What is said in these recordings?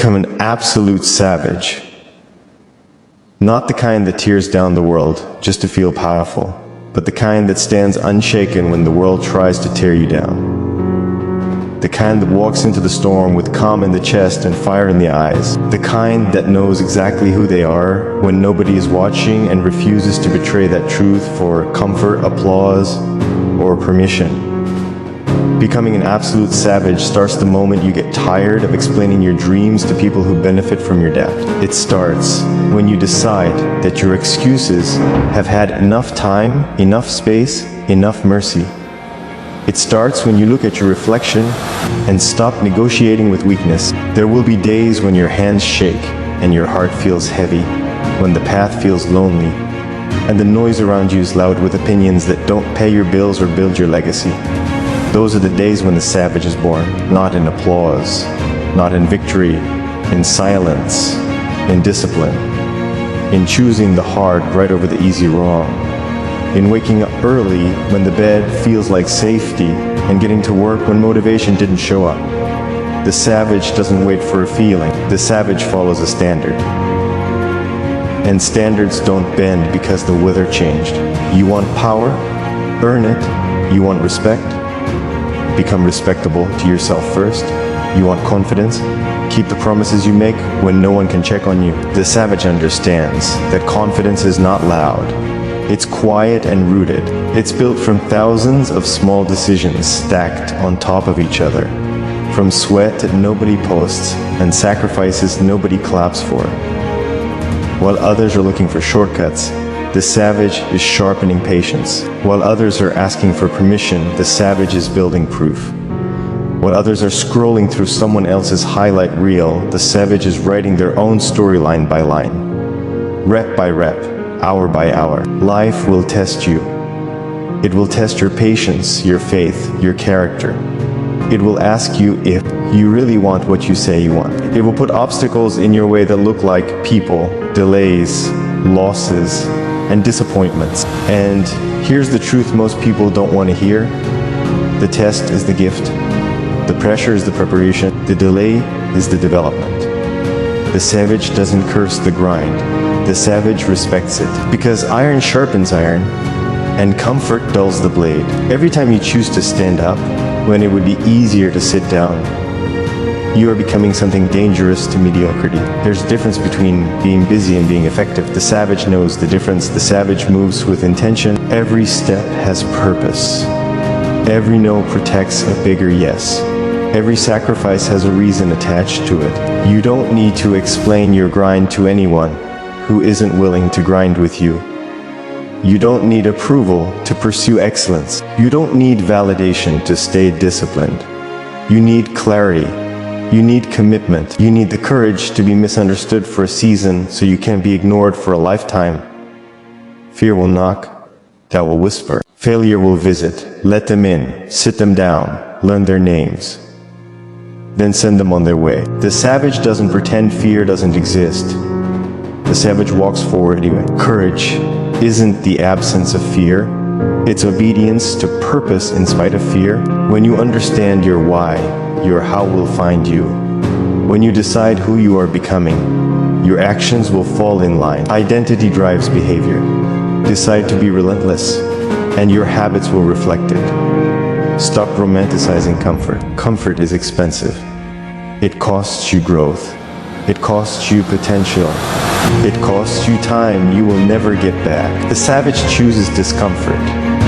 Become an absolute savage. Not the kind that tears down the world just to feel powerful, but the kind that stands unshaken when the world tries to tear you down. The kind that walks into the storm with calm in the chest and fire in the eyes. The kind that knows exactly who they are when nobody is watching and refuses to betray that truth for comfort, applause, or permission. Becoming an absolute savage starts the moment you get tired of explaining your dreams to people who benefit from your doubt. It starts when you decide that your excuses have had enough time, enough space, enough mercy. It starts when you look at your reflection and stop negotiating with weakness. There will be days when your hands shake and your heart feels heavy, when the path feels lonely, and the noise around you is loud with opinions that don't pay your bills or build your legacy. Those are the days when the savage is born, not in applause, not in victory, in silence, in discipline, in choosing the hard right over the easy wrong, in waking up early when the bed feels like safety and getting to work when motivation didn't show up. The savage doesn't wait for a feeling. The savage follows a standard. And standards don't bend because the weather changed. You want power? Earn it. You want respect? Become respectable to yourself first. You want confidence? Keep the promises you make when no one can check on you. The savage understands that confidence is not loud. It's quiet and rooted. It's built from thousands of small decisions stacked on top of each other. From sweat that nobody posts and sacrifices nobody claps for. While others are looking for shortcuts, the savage is sharpening patience. While others are asking for permission, the savage is building proof. While others are scrolling through someone else's highlight reel, the savage is writing their own storyline by line. Rep by rep. Hour by hour. Life will test you. It will test your patience, your faith, your character. It will ask you if you really want what you say you want. It will put obstacles in your way that look like people, delays, losses, and disappointments. And here's the truth most people don't want to hear. The test is the gift. The pressure is the preparation. The delay is the development. The savage doesn't curse the grind. The savage respects it, because iron sharpens iron, and comfort dulls the blade. Every time you choose to stand up, when it would be easier to sit down, you are becoming something dangerous to mediocrity. There's a difference between being busy and being effective. The savage knows the difference. The savage moves with intention. Every step has purpose. Every no protects a bigger yes. Every sacrifice has a reason attached to it. You don't need to explain your grind to anyone who isn't willing to grind with you. You don't need approval to pursue excellence. You don't need validation to stay disciplined. You need clarity. You need commitment. You need the courage to be misunderstood for a season so you can't be ignored for a lifetime. Fear will knock, doubt will whisper. Failure will visit. Let them in, sit them down, learn their names, then send them on their way. The savage doesn't pretend fear doesn't exist. The savage walks forward anyway. Courage isn't the absence of fear. It's obedience to purpose in spite of fear. When you understand your why, your how will find you. When you decide who you are becoming, your actions will fall in line. Identity drives behavior. Decide to be relentless, and your habits will reflect it. Stop romanticizing comfort. Comfort is expensive. It costs you growth. It costs you potential. It costs you time you will never get back. The savage chooses discomfort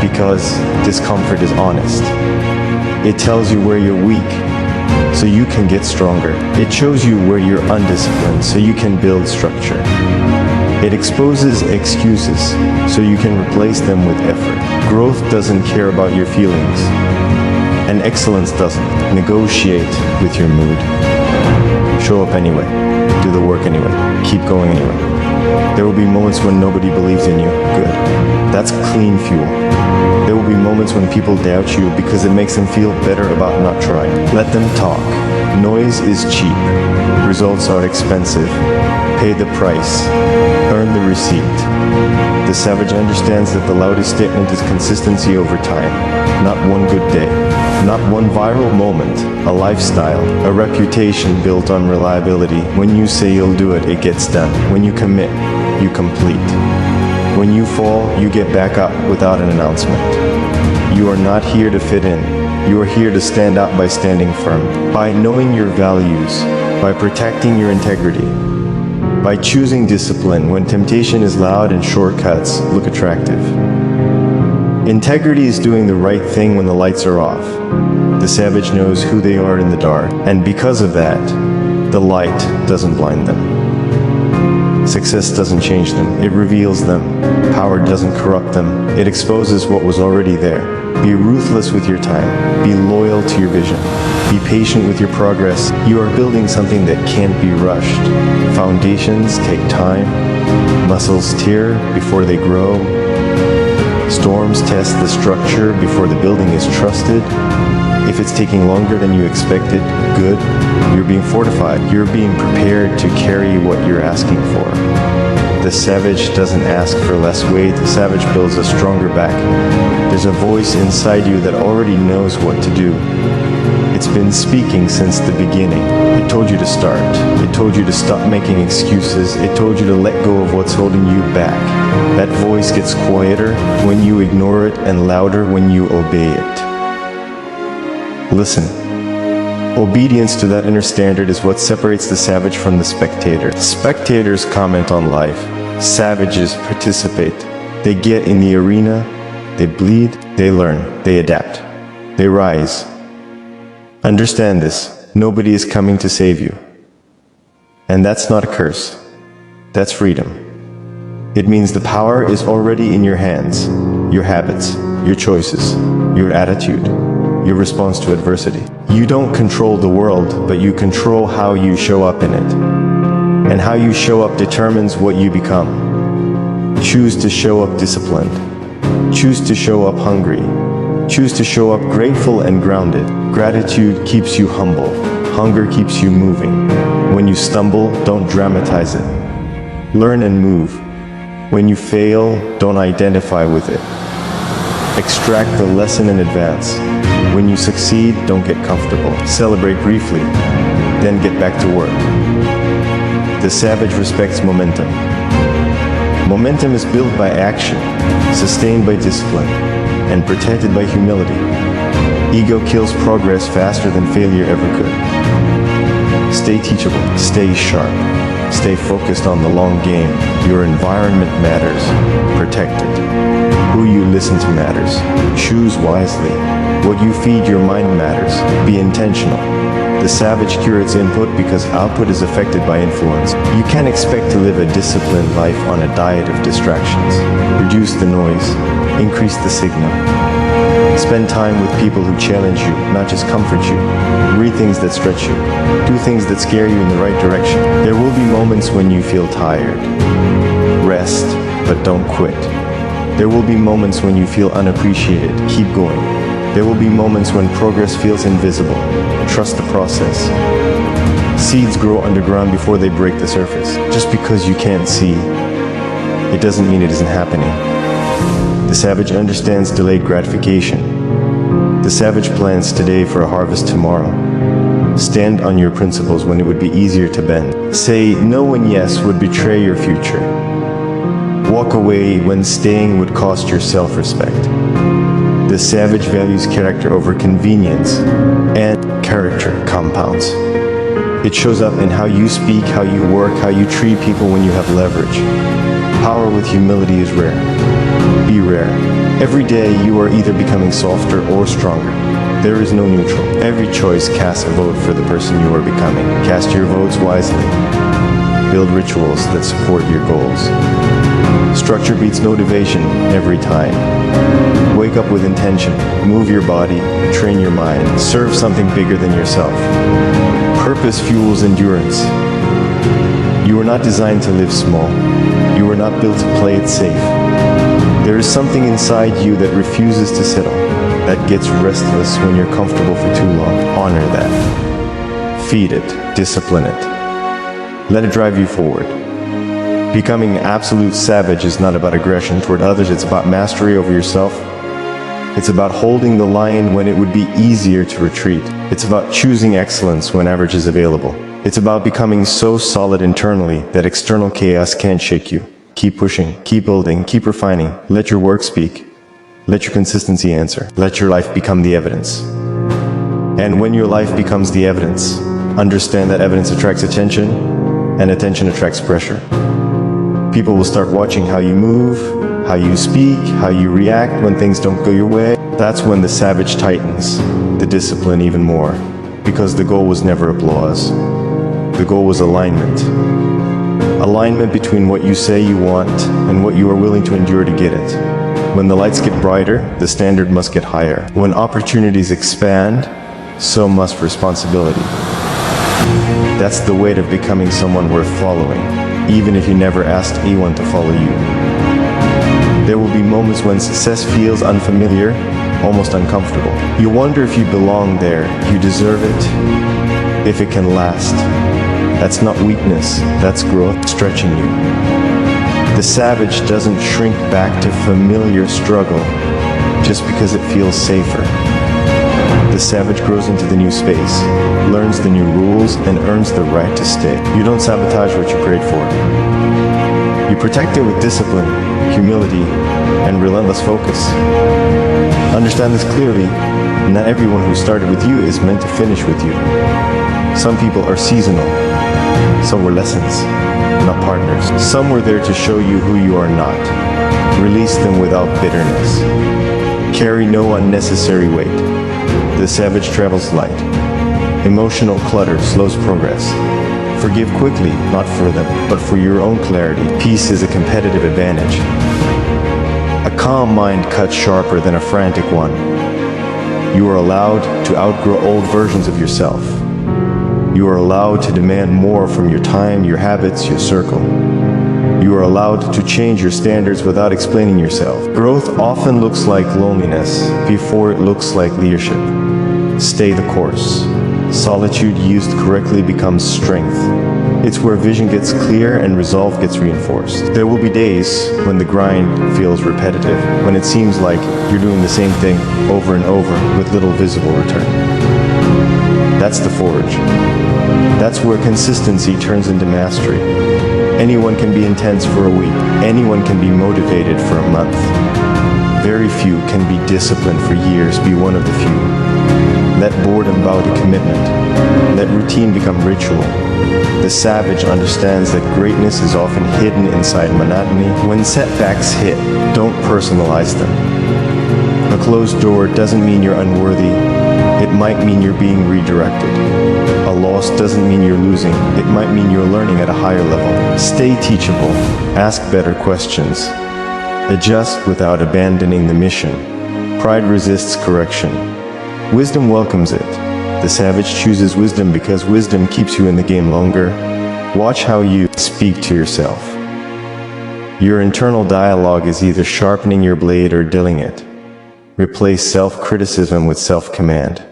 because discomfort is honest. It tells you where you're weak so you can get stronger. It shows you where you're undisciplined so you can build structure. It exposes excuses so you can replace them with effort. Growth doesn't care about your feelings, and excellence doesn't negotiate with your mood. Show up anyway. Do the work anyway. Keep going anyway. There will be moments when nobody believes in you. Good. That's clean fuel. There will be moments when people doubt you because it makes them feel better about not trying. Let them talk. Noise is cheap. Results are expensive. Pay the price. Earn the receipt. The savage understands that the loudest statement is consistency over time, not one good day. Not one viral moment, a lifestyle, a reputation built on reliability. When you say you'll do it, it gets done. When you commit, you complete. When you fall, you get back up without an announcement. You are not here to fit in. You are here to stand out by standing firm, by knowing your values, by protecting your integrity, by choosing discipline when temptation is loud and shortcuts look attractive. Integrity is doing the right thing when the lights are off. The savage knows who they are in the dark, and because of that, the light doesn't blind them. Success doesn't change them, it reveals them. Power doesn't corrupt them, it exposes what was already there. Be ruthless with your time, be loyal to your vision, be patient with your progress. You are building something that can't be rushed. Foundations take time, muscles tear before they grow. Storms test the structure before the building is trusted. If it's taking longer than you expected, good. You're being fortified. You're being prepared to carry what you're asking for. The savage doesn't ask for less weight. The savage builds a stronger back. There's a voice inside you that already knows what to do. It's been speaking since the beginning. It told you to start. It told you to stop making excuses. It told you to let go of what's holding you back. That voice gets quieter when you ignore it and louder when you obey it. Listen. Obedience to that inner standard is what separates the savage from the spectator. Spectators comment on life. Savages participate. They get in the arena. They bleed. They learn. They adapt. They rise. Understand this. Nobody is coming to save you. And that's not a curse. That's freedom. It means the power is already in your hands. Your habits, your choices, your attitude, your response to adversity. You don't control the world, but you control how you show up in it. And how you show up determines what you become. Choose to show up disciplined. Choose to show up hungry. Choose to show up grateful and grounded. Gratitude keeps you humble. Hunger keeps you moving. When you stumble, don't dramatize it. Learn and move. When you fail, don't identify with it. Extract the lesson in advance. When you succeed, don't get comfortable. Celebrate briefly, then get back to work. The savage respects momentum. Momentum is built by action, sustained by discipline, and protected by humility. Ego kills progress faster than failure ever could. Stay teachable, stay sharp, stay focused on the long game. Your environment matters. Protect it. Who you listen to matters. Choose wisely. What you feed your mind matters. Be intentional. The savage curates input because output is affected by influence. You can't expect to live a disciplined life on a diet of distractions. Reduce the noise. Increase the signal. Spend time with people who challenge you, not just comfort you. Read things that stretch you. Do things that scare you in the right direction. There will be moments when you feel tired. Rest, but don't quit. There will be moments when you feel unappreciated. Keep going. There will be moments when progress feels invisible. Trust the process. Seeds grow underground before they break the surface. Just because you can't see, it doesn't mean it isn't happening. The savage understands delayed gratification. The savage plans today for a harvest tomorrow. Stand on your principles when it would be easier to bend. Say no when yes would betray your future. Walk away when staying would cost your self-respect. The savage values character over convenience, and character compounds. It shows up in how you speak, how you work, how you treat people when you have leverage. Power with humility is rare. Be rare. Every day you are either becoming softer or stronger. There is no neutral. Every choice casts a vote for the person you are becoming. Cast your votes wisely. Build rituals that support your goals. Structure beats motivation every time. Wake up with intention. Move your body. Train your mind. Serve something bigger than yourself. Purpose fuels endurance. You are not designed to live small. You are not built to play it safe. There is something inside you that refuses to settle, that gets restless when you're comfortable for too long. Honor that. Feed it. Discipline it. Let it drive you forward. Becoming an absolute savage is not about aggression toward others, it's about mastery over yourself. It's about holding the line when it would be easier to retreat. It's about choosing excellence when average is available. It's about becoming so solid internally that external chaos can't shake you. Keep pushing, keep building, keep refining. Let your work speak. Let your consistency answer. Let your life become the evidence. And when your life becomes the evidence, understand that evidence attracts attention, and attention attracts pressure. People will start watching how you move, how you speak, how you react when things don't go your way. That's when the savage tightens, the discipline even more, because the goal was never applause. The goal was alignment. Alignment between what you say you want and what you are willing to endure to get it. When the lights get brighter, the standard must get higher. When opportunities expand, so must responsibility. That's the weight of becoming someone worth following, even if you never asked anyone to follow you. There will be moments when success feels unfamiliar, almost uncomfortable. You wonder if you belong there, you deserve it, if it can last. That's not weakness, that's growth stretching you. The savage doesn't shrink back to familiar struggle just because it feels safer. The savage grows into the new space, learns the new rules, and earns the right to stay. You don't sabotage what you prayed for. You protect it with discipline, humility, and relentless focus. Understand this clearly, not everyone who started with you is meant to finish with you. Some people are seasonal. Some were lessons, not partners. Some were there to show you who you are not. Release them without bitterness. Carry no unnecessary weight. The savage travels light. Emotional clutter slows progress. Forgive quickly, not for them, but for your own clarity. Peace is a competitive advantage. A calm mind cuts sharper than a frantic one. You are allowed to outgrow old versions of yourself. You are allowed to demand more from your time, your habits, your circle. You are allowed to change your standards without explaining yourself. Growth often looks like loneliness before it looks like leadership. Stay the course. Solitude used correctly becomes strength. It's where vision gets clear and resolve gets reinforced. There will be days when the grind feels repetitive, when it seems like you're doing the same thing over and over with little visible return. That's the forge. That's where consistency turns into mastery. Anyone can be intense for a week. Anyone can be motivated for a month. Very few can be disciplined for years. Be one of the few. Let boredom bow to commitment. Let routine become ritual. The savage understands that greatness is often hidden inside monotony. When setbacks hit, don't personalize them. A closed door doesn't mean you're unworthy. It might mean you're being redirected. A loss doesn't mean you're losing. It might mean you're learning at a higher level. Stay teachable. Ask better questions. Adjust without abandoning the mission. Pride resists correction. Wisdom welcomes it. The savage chooses wisdom because wisdom keeps you in the game longer. Watch how you speak to yourself. Your internal dialogue is either sharpening your blade or dulling it. Replace self-criticism with self-command.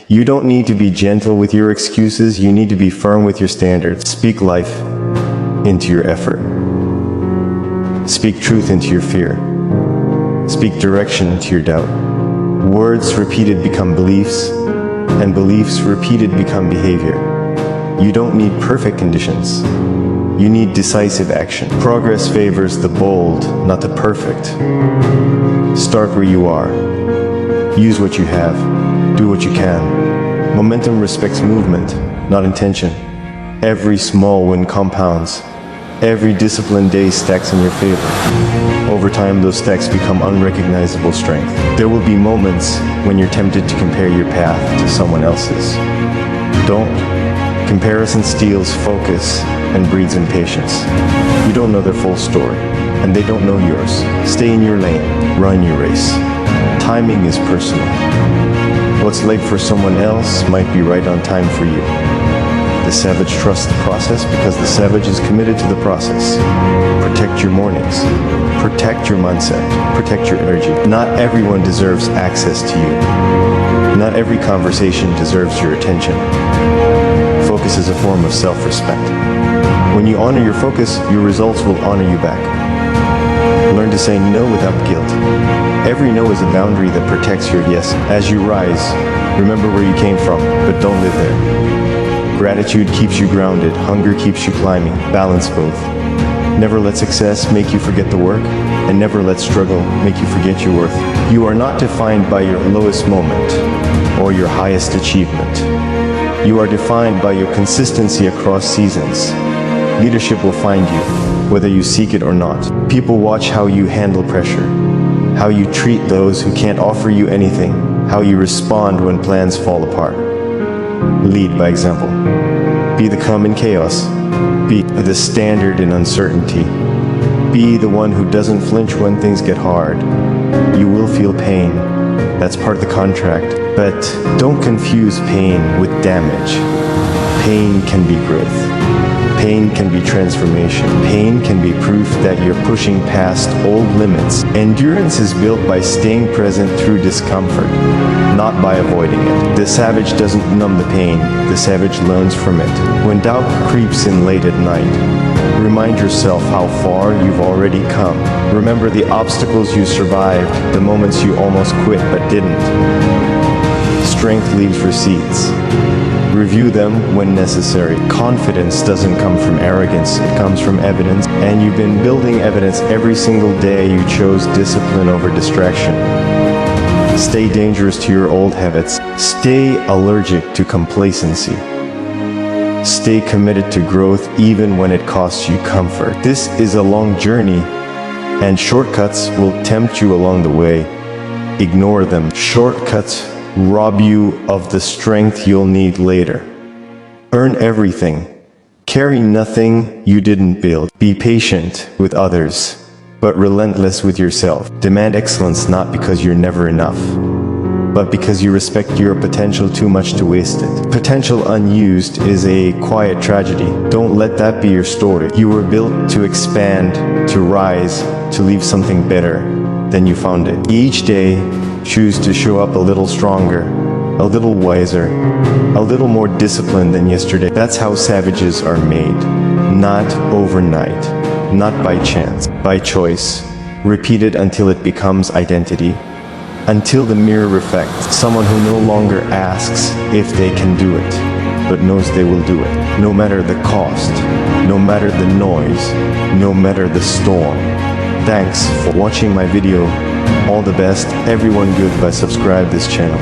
You don't need to be gentle with your excuses, you need to be firm with your standards. Speak life into your effort. Speak truth into your fear. Speak direction into your doubt. Words repeated become beliefs, and beliefs repeated become behavior. You don't need perfect conditions. You need decisive action. Progress favors the bold, not the perfect. Start where you are. Use what you have. Do what you can. Momentum respects movement, not intention. Every small win compounds. Every disciplined day stacks in your favor. Over time, those stacks become unrecognizable strength. There will be moments when you're tempted to compare your path to someone else's. Don't. Comparison steals focus and breeds impatience. You don't know their full story, and they don't know yours. Stay in your lane. Run your race. Timing is personal. What's late for someone else might be right on time for you. The savage trusts the process because the savage is committed to the process. Protect your mornings. Protect your mindset. Protect your energy. Not everyone deserves access to you. Not every conversation deserves your attention. Focus is a form of self-respect. When you honor your focus, your results will honor you back. Learn to say no without guilt. Every no is a boundary that protects your yes. As you rise, remember where you came from, but don't live there. Gratitude keeps you grounded, hunger keeps you climbing. Balance both. Never let success make you forget the work, and never let struggle make you forget your worth. You are not defined by your lowest moment or your highest achievement. You are defined by your consistency across seasons. Leadership will find you, whether you seek it or not. People watch how you handle pressure, how you treat those who can't offer you anything, how you respond when plans fall apart. Lead by example. Be the calm in chaos. Be the standard in uncertainty. Be the one who doesn't flinch when things get hard. You will feel pain. That's part of the contract. But don't confuse pain with damage. Pain can be growth. Pain can be transformation. Pain can be proof that you're pushing past old limits. Endurance is built by staying present through discomfort, not by avoiding it. The savage doesn't numb the pain, the savage learns from it. When doubt creeps in late at night, remind yourself how far you've already come. Remember the obstacles you survived, the moments you almost quit but didn't. Strength leaves receipts. Review them when necessary. Confidence doesn't come from arrogance, it comes from evidence. And you've been building evidence every single day you chose discipline over distraction. Stay dangerous to your old habits. Stay allergic to complacency. Stay committed to growth even when it costs you comfort. This is a long journey, and shortcuts will tempt you along the way. Ignore them. Shortcuts rob you of the strength you'll need later. Earn everything. Carry nothing you didn't build. Be patient with others, but relentless with yourself. Demand excellence not because you're never enough, but because you respect your potential too much to waste it. Potential unused is a quiet tragedy. Don't let that be your story. You were built to expand, to rise, to leave something better than you found it. Each day, choose to show up a little stronger, a little wiser, a little more disciplined than yesterday. That's how savages are made. Not overnight, not by chance, by choice. Repeated until it becomes identity. Until the mirror reflects someone who no longer asks if they can do it, but knows they will do it. No matter the cost, no matter the noise, no matter the storm. Thanks for watching my video. All the best, everyone. Goodbye. Subscribe this channel.